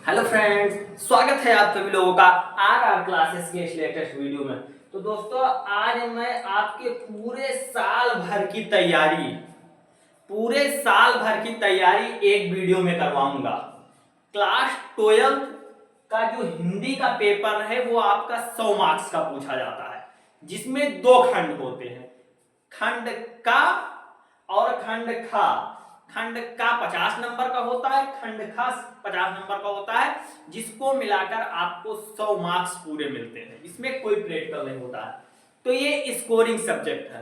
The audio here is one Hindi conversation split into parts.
हेलो फ्रेंड्स, स्वागत है आप सभी लोगों का आर क्लासेस के इस लेटेस्ट वीडियो में। तो दोस्तों, आज मैं आपके पूरे साल भर की तैयारी एक वीडियो में करवाऊंगा। क्लास 12 का जो हिंदी का पेपर है वो आपका 100 मार्क्स का पूछा जाता है, जिसमें दो खंड होते हैं, खंड का और खंड खा। खंड का 50 नंबर का होता है, खंड खा 50 नंबर का होता है, जिसको मिलाकर आपको 100 मार्क्स पूरे मिलते हैं। इसमें कोई प्रैक्टिकल नहीं होता है, तो ये स्कोरिंग सब्जेक्ट है।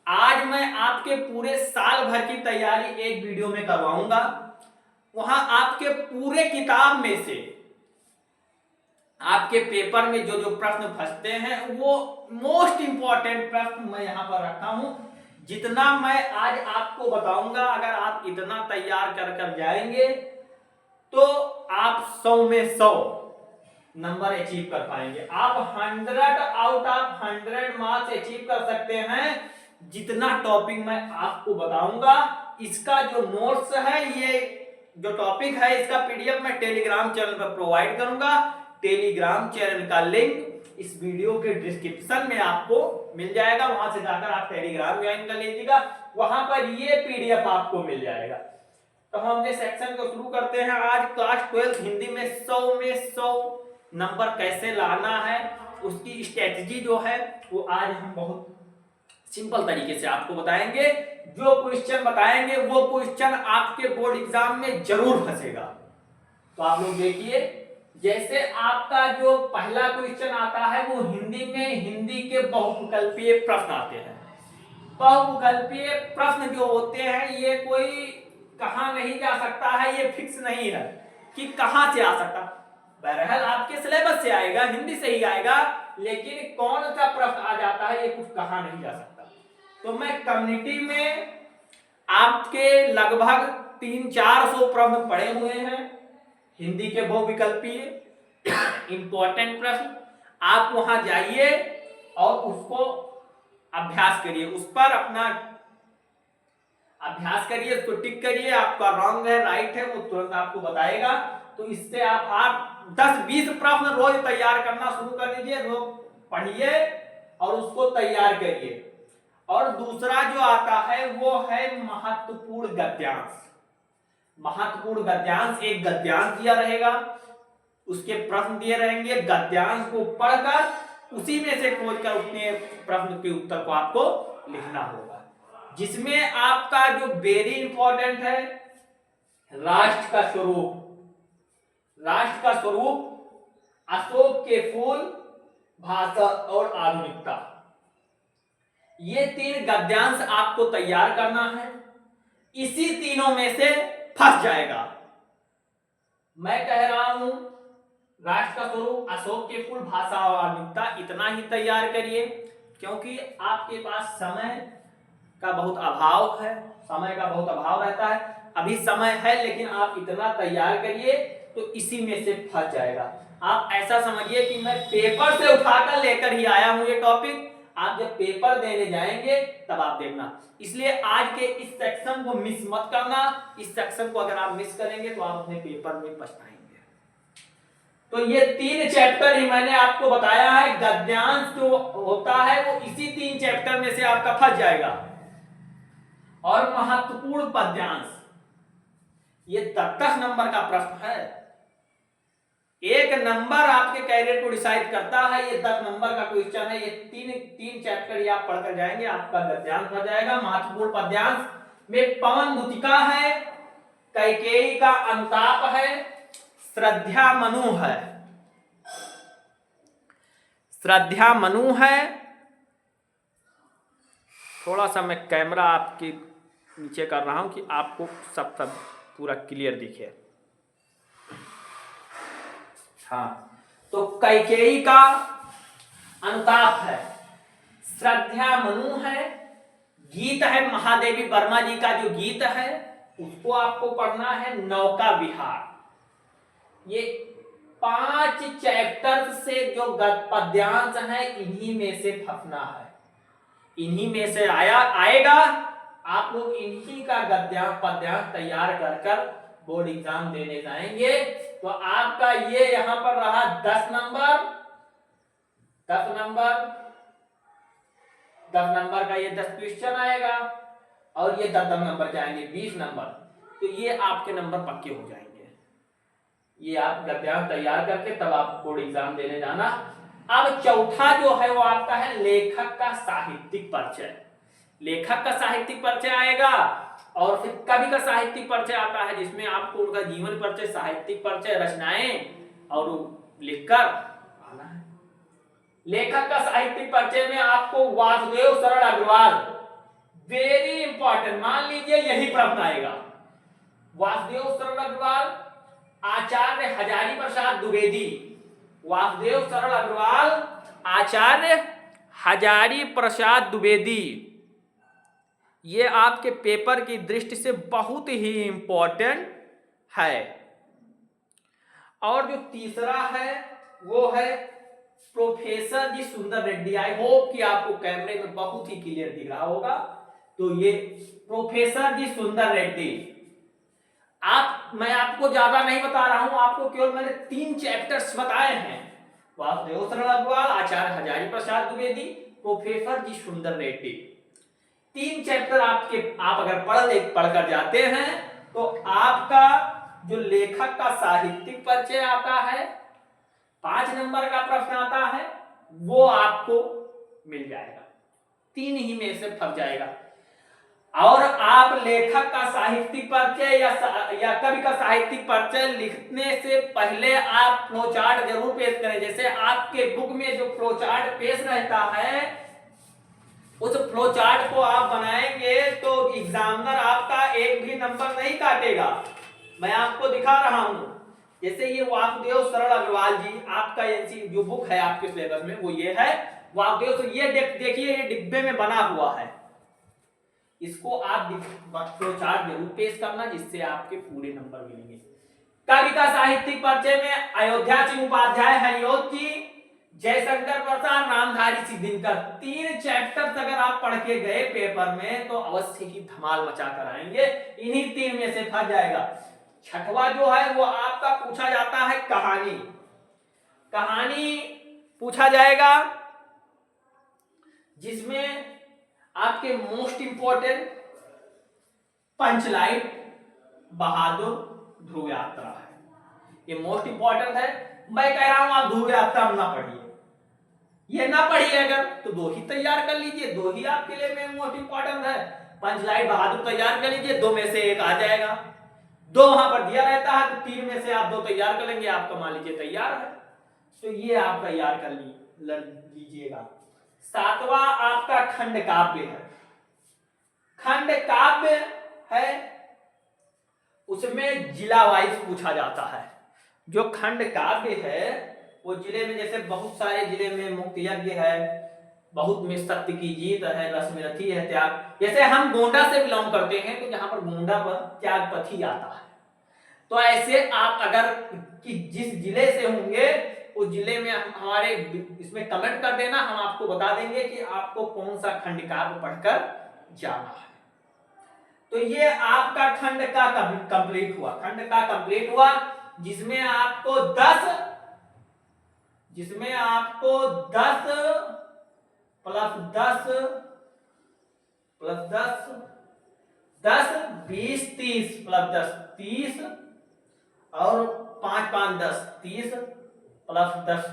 आज मैं आपके पूरे साल भर की तैयारी एक वीडियो में करवाऊंगा। वहां आपके पूरे किताब में से आपके पेपर में जो जो प्रश्न फंसते हैं वो मोस्ट इंपॉर्टेंट प्रश्न मैं यहां पर रखा हूं। जितना मैं आज आपको बताऊंगा, अगर आप इतना तैयार कर कर जाएंगे तो आप 100 में 100 नंबर अचीव कर पाएंगे। आप 100 आउट ऑफ 100 मार्क्स अचीव कर सकते हैं। जितना टॉपिक मैं आपको बताऊंगा, इसका जो नोट्स है, ये जो टॉपिक है, इसका पीडीएफ मैं टेलीग्राम चैनल पर प्रोवाइड करूंगा। टेलीग्राम चैनल का लिंक इस वीडियो के डिस्क्रिप्शन में आपको मिल जाएगा। वहां से जाकर आप टेलीग्राम ज्वाइन कर लीजिएगा, वहां पर ये पीडीएफ आपको मिल जाएगा। तो हम अपने सेक्शन को शुरू करते हैं। आज क्लास 12 हिंदी में 100 में 100 नंबर कैसे लाना है, उसकी स्ट्रेटजी जो है वो आज हम बहुत सिंपल तरीके से आपको बताएंगे। जो क्वेश्चन बताएंगे वो क्वेश्चन आपके बोर्ड एग्जाम में जरूर फंसेगा। तो आप लोग देखिए, जैसे आपका जो पहला क्वेश्चन आता है वो हिंदी में, हिंदी के बहुविकल्पीय प्रश्न आते हैं। बहुविकल्पीय प्रश्न जो होते हैं, ये कोई कहां नहीं जा सकता है, ये फिक्स नहीं है कि कहां से आ सकता। बहरहाल आपके सिलेबस से आएगा, हिंदी से ही आएगा, लेकिन कौन सा प्रश्न आ जाता है ये कुछ कहा नहीं जा सकता। तो मैं कम्युनिटी में आपके लगभग 300-400 प्रश्न पड़े हुए हैं हिंदी के बहुविकल्पीय इंपॉर्टेंट प्रश्न। आप वहां जाइए और उसको अभ्यास करिए, उस पर अपना अभ्यास करिए, उसको टिक करिए। आपका रॉन्ग है राइट है वो तुरंत आपको बताएगा। तो इससे आप 10-20 प्रश्न रोज तैयार करना शुरू कर दीजिए, रोज पढ़िए और उसको तैयार करिए। और दूसरा जो आता है वो है महत्वपूर्ण गद्यांश। महत्वपूर्ण गद्यांश, एक गद्यांश दिया रहेगा, उसके प्रश्न दिए रहेंगे, गद्यांश को पढ़कर उसी में से खोजकर उतने प्रश्न के उत्तर को आपको लिखना होगा। जिसमें आपका जो वेरी इंपॉर्टेंट है, राष्ट्र का स्वरूप। राष्ट्र का स्वरूप, अशोक के फूल, भाषा और आधुनिकता, ये 3 गद्यांश आपको तैयार करना है। इसी तीनों में से फंस जाएगा। मैं कह रहा हूं, राष्ट्र का स्वरूप, अशोक के फूल, भाषा और आधुनिकता, इतना ही तैयार करिए, क्योंकि आपके पास समय का बहुत अभाव है, समय का बहुत अभाव रहता है। अभी समय है, लेकिन आप इतना तैयार करिए तो इसी में से फंस जाएगा। आप ऐसा समझिए कि मैं पेपर से उठाकर लेकर ही आया हूं ये टॉपिक। आप जब पेपर देने जाएंगे तब आप देखना। इसलिए आज के इस सेक्शन को मिस मत करना। इस सेक्शन को अगर आप मिस करेंगे तो आप अपने पेपर में पछताएंगे। तो ये 3 चैप्टर ही मैंने आपको बताया है। गद्यांश जो होता है वो इसी 3 चैप्टर में से आपका फंस जाएगा। और महत्वपूर्ण पद्यांश, ये 10 नंबर का प्रश्न है। 1 नंबर आपके कैरियर को डिसाइड करता है। ये 10 नंबर का क्वेश्चन है। ये तीन चैप्टर ये आप पढ़कर जाएंगे, आपका गद्यांश हो जाएगा। महत्वपूर्ण पद्यांश में पवन दुतिका है, कैकेयी का अंताप है, श्रद्धा मनु है। श्रद्धा मनु है। थोड़ा सा मैं कैमरा आपके नीचे कर रहा हूं कि आपको सब पूरा क्लियर दिखे। हाँ, तो कैकेयी का अंताप है, श्रद्धा मनु है, गीत है महादेवी वर्मा जी का जो गीत है उसको आपको पढ़ना है, नौका विहार। ये 5 चैप्टर से जो पद्यांश है इन्हीं में से फंसना है, इन्हीं में से आएगा। आप लोग इन्हीं का पद्यांश तैयार कर कर बोर्ड एग्जाम देने जाएंगे तो आपका ये यहां पर रहा 10 नंबर, 10 नंबर, 10 नंबर का ये 10 क्वेश्चन आएगा और ये 10 नंबर जाएंगे 20 नंबर। तो ये आपके नंबर पक्के हो जाएंगे। ये आप गद्यांश तैयार करके तब आप बोर्ड एग्जाम देने जाना। अब चौथा जो है वो आपका है लेखक का साहित्यिक परिचय। लेखक का साहित्यिक परिचय आएगा और फिर कवि का साहित्यिक परिचय आता है, जिसमें आपको उनका जीवन परिचय, साहित्यिक परिचय, रचनाएं और लिखकर आना है। लेखक का साहित्यिक परिचय में आपको वासुदेव सरल अग्रवाल, वेरी इंपॉर्टेंट, मान लीजिए यही प्रश्न आएगा। वासुदेव सरल अग्रवाल, आचार्य हजारी प्रसाद द्विवेदी, वासुदेव सरल अग्रवाल, आचार्य हजारी प्रसाद द्विवेदी, ये आपके पेपर की दृष्टि से बहुत ही इंपॉर्टेंट है। और जो तीसरा है वो है प्रोफेसर जी सुंदर रेड्डी। आई होप कि आपको कैमरे में बहुत ही क्लियर दिख रहा होगा। तो ये प्रोफेसर जी सुंदर रेड्डी, मैं आपको ज्यादा नहीं बता रहा हूं, आपको केवल मैंने 3 चैप्टर्स बताए हैं। वासुदेव सरल अग्रवाल, आचार्य हजारी प्रसाद द्विवेदी, प्रोफेसर जी सुंदर रेड्डी, 3 चैप्टर आप अगर पढ़कर जाते हैं तो आपका जो लेखक का साहित्यिक परिचय आता है, 5 नंबर का प्रश्न आता है, वो आपको मिल जाएगा। 3 ही में से फंस जाएगा। और आप लेखक का साहित्यिक परिचय या कवि का साहित्यिक परिचय लिखने से पहले आप फ्लो चार्ट जरूर पेश करें। जैसे आपके बुक में जो फ्लो चार्ट पेश रहता है, उस फ्लो चार्ट को आप बनाएंगे तो एग्जामिनर आपका एक भी नंबर नहीं काटेगा। मैं आपको दिखा रहा हूं, जैसे ये वासुदेव सरल अग्रवाल जी, आपका एनसी जो बुक है आपके सिलेबस में वो ये है वासुदेव। तो ये देखिए, ये डिब्बे में बना हुआ है, इसको आप फ्लो चार्ट जरूर पेश करना, जिससे आपके पूरे नंबर मिलेंगे। कवि का साहित्यिक परिचय में अयोध्या सिंह उपाध्याय, हरिओत जी, जयशंकर प्रसाद, रामधारी सिंह दिनकर, 3 चैप्टर अगर आप पढ़ के गए पेपर में तो अवश्य ही धमाल मचा कर आएंगे। इन्हीं 3 में से फंस जाएगा। छठवा जो है वो आपका पूछा जाता है कहानी। कहानी पूछा जाएगा, जिसमें आपके मोस्ट इंपोर्टेंट पंचलाइन बहादुर ध्रुव यात्रा है। ये मोस्ट इंपोर्टेंट है। मैं कह रहा हूं आप ध्रुव यात्रा ना पढ़िए, ये ना पढ़िए अगर तो 2 ही तैयार कर लीजिए। 2 ही आपके लिए में मोस्ट इंपोर्टेंट है। पंचलाइन बहादुर तैयार कर लीजिए, 2 में से एक आ जाएगा। 2 वहां पर दिया रहता है तो 3 में से आप 2 तैयार कर लेंगे, आपका मान लीजिए तैयार है। तो ये आप तैयार कर लीजिएगा। 7वां आपका खंड काव्य है। खंड काव्य है, उसमें जिला वाइज पूछा जाता है। जो खंड काव्य है वो जिले में, जैसे बहुत सारे जिले में मुक्त यज्ञ है, बहुत में सत्य की जीत है, रश्मिरथी है, त्याग। जैसे हम गोंडा से बिलोंग करते हैं तो यहाँ पर गोंडा पर त्यागपथी आता है। तो ऐसे आप अगर कि जिस जिले से होंगे उस जिले में हमारे इसमें कमेंट कर देना, हम आपको बता देंगे कि आपको कौन सा खंड काव्य पढ़कर जाना है। तो ये आपका खंड का कंप्लीट हुआ। खंड का कंप्लीट हुआ जिसमें आपको 10 प्लस 10 20 30 प्लस 10 30 और 5 5 10 30 प्लस 10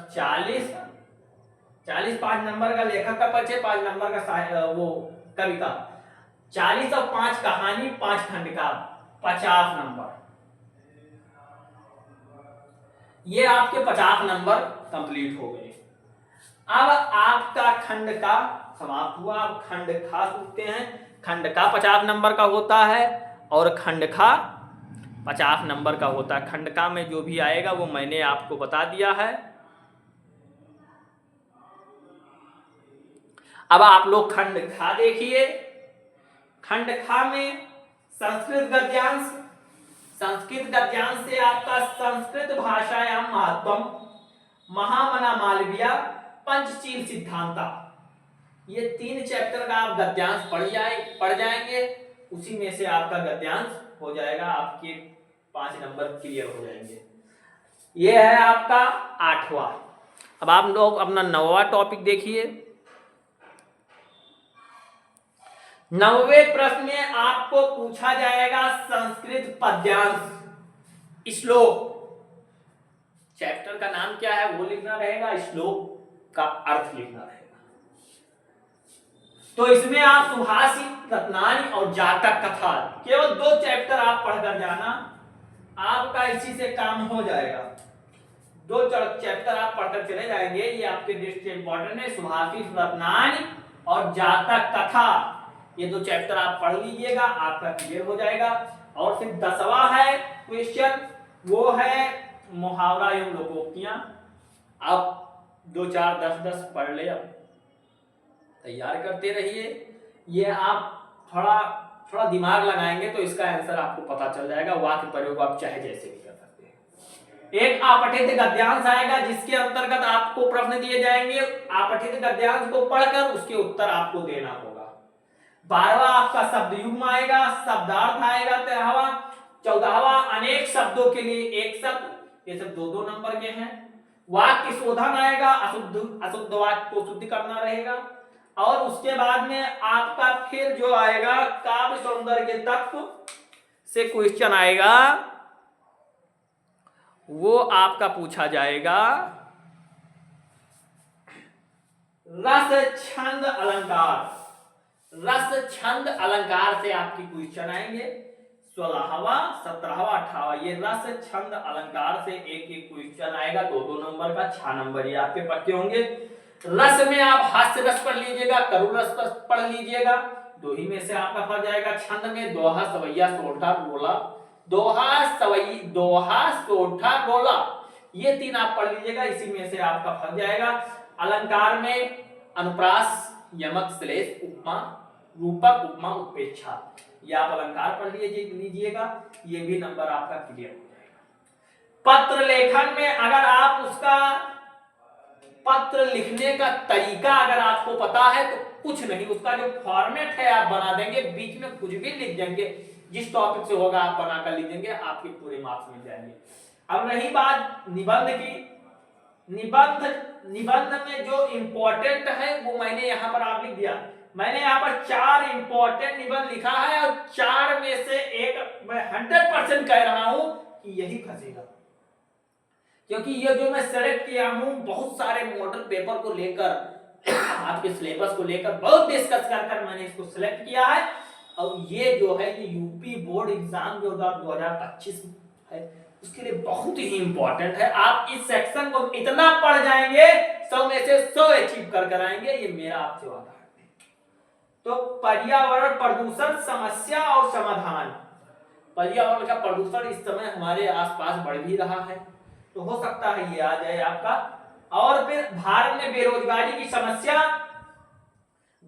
40 5 नंबर का लेखक का परिचय, 5 नंबर का वो कवि का, 40 और 5 कहानी, 5 खंड का 50 नंबर। ये आपके 50 नंबर कंप्लीट हो गए। अब आपका खंड का समाप्त हुआ। अब खंड खा सूखते हैं। खंड का 50 नंबर का होता है और खंड खा 50 नंबर का होता है। खंड का में जो भी आएगा वो मैंने आपको बता दिया है। अब आप लोग खंड खा देखिए। खंड खा में संस्कृत गद्यांश, संस्कृत गद्यांश से आपका संस्कृत भाषायाम महत्वम, महामना मालविया, पंचशील सिद्धांता, ये 3 चैप्टर का आप गद्यांश पढ़ जाएंगे। उसी में से आपका गद्यांश हो जाएगा, आपके 5 नंबर क्लियर हो जाएंगे। ये है आपका 8वां। अब आप लोग अपना 9वां टॉपिक देखिए। 9वें प्रश्न में आपको पूछा जाएगा संस्कृत पद्यांश श्लोक। चैप्टर का नाम क्या है वो लिखना रहेगा, श्लोक का अर्थ लिखना रहेगा। तो इसमें आप सुभाषित, रत्नानी और जातक कथा, केवल 2 चैप्टर आप पढ़कर जाना, आपका इसी से काम हो जाएगा। 2 चैप्टर आप पढ़कर चले जाएंगे, ये आपके दृष्टि से इंपॉर्टेंट है। सुभाषित, रत्नानी और जातक कथा, ये 2 चैप्टर आप पढ़ लीजिएगा, आपका क्लियर हो जाएगा। और फिर 10वां है क्वेश्चन, वो है मुहावरा एवं लोकोक्तियां। आप 2, 4, 10, 10 पढ़ ले, अब तैयार करते रहिए। ये आप थोड़ा दिमाग लगाएंगे तो इसका आंसर आपको पता चल जाएगा। वाक्य प्रयोग आप चाहे जैसे भी कर सकते हैं। एक अपठित गद्यांश आएगा जिसके अंतर्गत आपको प्रश्न दिए जाएंगे। अपठित गद्यांश को पढ़कर उसके उत्तर आपको देना होगा। 12वां आपका शब्द युग्म आएगा, शब्दार्थ आएगा 13वां, 14वां अनेक शब्दों के लिए एक शब्द, ये सब 2-2 नंबर के हैं। वाक्य शोधन आएगा, अशुद्ध वाक्य को शुद्ध करना रहेगा। और उसके बाद में आपका फिर जो आएगा काव्य सौंदर्य तत्व से क्वेश्चन आएगा, वो आपका पूछा जाएगा रस छंद अलंकार। रस छंद अलंकार से आपकी क्वेश्चन आएंगे। 16वां, 17वां, 18वां, ये रस छंद अलंकार से एक क्वेश्चन आएगा। 2-2 नंबर का, 6 नंबर ये आपके पक्के होंगे। रस में आप हास्य रस पढ़ लीजिएगा, करुण रस पढ़ लीजिएगा, 2 ही में से आपका फंस जाएगा। छंद में दोहा, सवैया, सोठा, रोला, दोहा, सोठा, रोला, ये 3 आप पढ़ लीजिएगा, इसी में से आपका फंस जाएगा। अलंकार में अनुप्रास, यमक, श्लेष, उपमा, रूपक, उपमा, उत्प्रेक्षा, ये आप अलंकार पढ़ लीजिएगा, ये भी नंबर आपका क्लियर हो जाएगा। पत्र लेखन में अगर आप उसका पत्र लिखने का तरीका अगर आपको पता है तो कुछ नहीं, उसका जो फॉर्मेट है आप बना देंगे, बीच में कुछ भी लिख देंगे, जिस टॉपिक से होगा आप बनाकर लिख देंगे, आपके पूरे मार्क्स मिल जाएंगे। अब रही बात निबंध की। निबंध में जो इंपॉर्टेंट है वो मैंने यहाँ पर आप लिख दिया। मैंने यहाँ पर 4 इंपॉर्टेंट निबंध लिखा है और 4 में से एक मैं 100% कह रहा हूं कि यही फंसेगा, क्योंकि ये जो मैं सेलेक्ट किया हूं बहुत सारे मॉडल पेपर को लेकर, आपके सिलेबस को लेकर बहुत डिस्कस कर मैंने इसको सिलेक्ट किया है। और ये जो है ये यूपी बोर्ड एग्जाम जो 2025 है उसके लिए बहुत ही इंपॉर्टेंट है। आप इस सेक्शन को इतना पढ़ जाएंगे 100 में से 100 अचीव कर आएंगे, ये मेरा आपसे वादा है। तो पर्यावरण प्रदूषण समस्या और समाधान। पर्यावरण का प्रदूषण इस समय हमारे आसपास बढ़ भी रहा है, तो हो सकता है ये आ जाए आपका। और फिर भारत में बेरोजगारी की समस्या,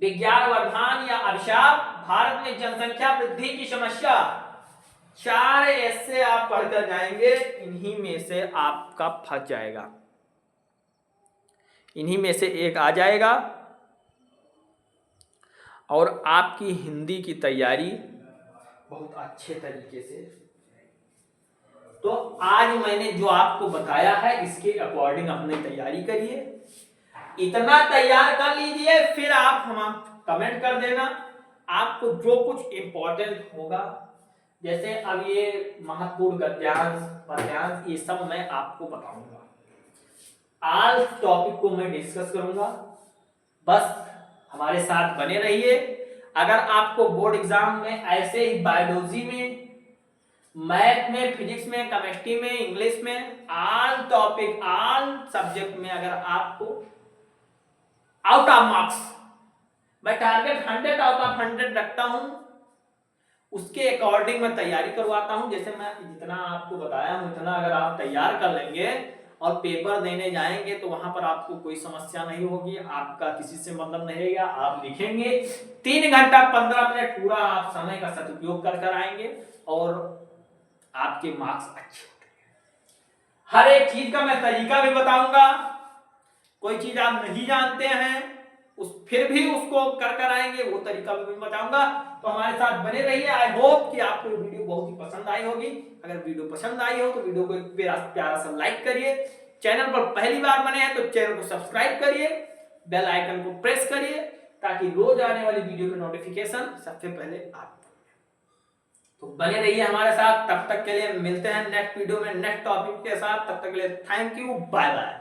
विज्ञान वर्धन या अभिशाप, भारत में जनसंख्या वृद्धि की समस्या, 4 ऐसे आप पढ़कर जाएंगे, इन्हीं में से आपका फंस जाएगा, इन्हीं में से एक आ जाएगा। और आपकी हिंदी की तैयारी बहुत अच्छे तरीके से, तो आज मैंने जो आपको बताया है इसके अकॉर्डिंग अपनी तैयारी करिए, इतना तैयार कर लीजिए, फिर आप हम कमेंट कर देना आपको जो कुछ इंपॉर्टेंट होगा। जैसे अब ये महत्वपूर्ण गद्यांश, पद्यांश, ये सब मैं आपको बताऊंगा, आज टॉपिक को मैं डिस्कस करूंगा, बस हमारे साथ बने रहिए। अगर आपको बोर्ड एग्जाम में ऐसे ही बायोलॉजी में, मैथ में, फिजिक्स में, केमिस्ट्री में, इंग्लिश में, ऑल टॉपिक, ऑल सब्जेक्ट में अगर आपको आउट ऑफ मार्क्स, मैं टारगेट 100 आउट ऑफ 100 रखता हूं, उसके अकॉर्डिंग मैं तैयारी करवाता हूं। जैसे मैं जितना आपको बताया हूं उतना अगर आप तैयार कर लेंगे और पेपर देने जाएंगे तो वहां पर आपको कोई समस्या नहीं होगी, आपका किसी से मतलब नहीं रहेगा, आप लिखेंगे 3 घंटा 15 मिनट पूरा आप समय का सदुपयोग कर आएंगे और आपके मार्क्स अच्छे होंगे। हर एक चीज का मैं तरीका भी बताऊंगा, कोई चीज आप नहीं जानते हैं फिर भी उसको कर आएंगे, वो तरीका भी बताऊंगा। तो हमारे साथ बने रहिए। आई होप कि आपको ये वीडियो बहुत ही पसंद आई होगी। अगर वीडियो पसंद आई हो तो वीडियो को एक प्यारा सा लाइक करिए। चैनल पर पहली बार बने हैं तो चैनल को सब्सक्राइब करिए, बेल आइकन को प्रेस करिए, ताकि रोज आने वाली वीडियो की नोटिफिकेशन सबसे पहले आप तो बने रहिए हमारे साथ। तब तक के लिए मिलते हैं नेक्स्ट वीडियो में नेक्स्ट टॉपिक के साथ। तब तक के लिए थैंक यू, बाय बाय।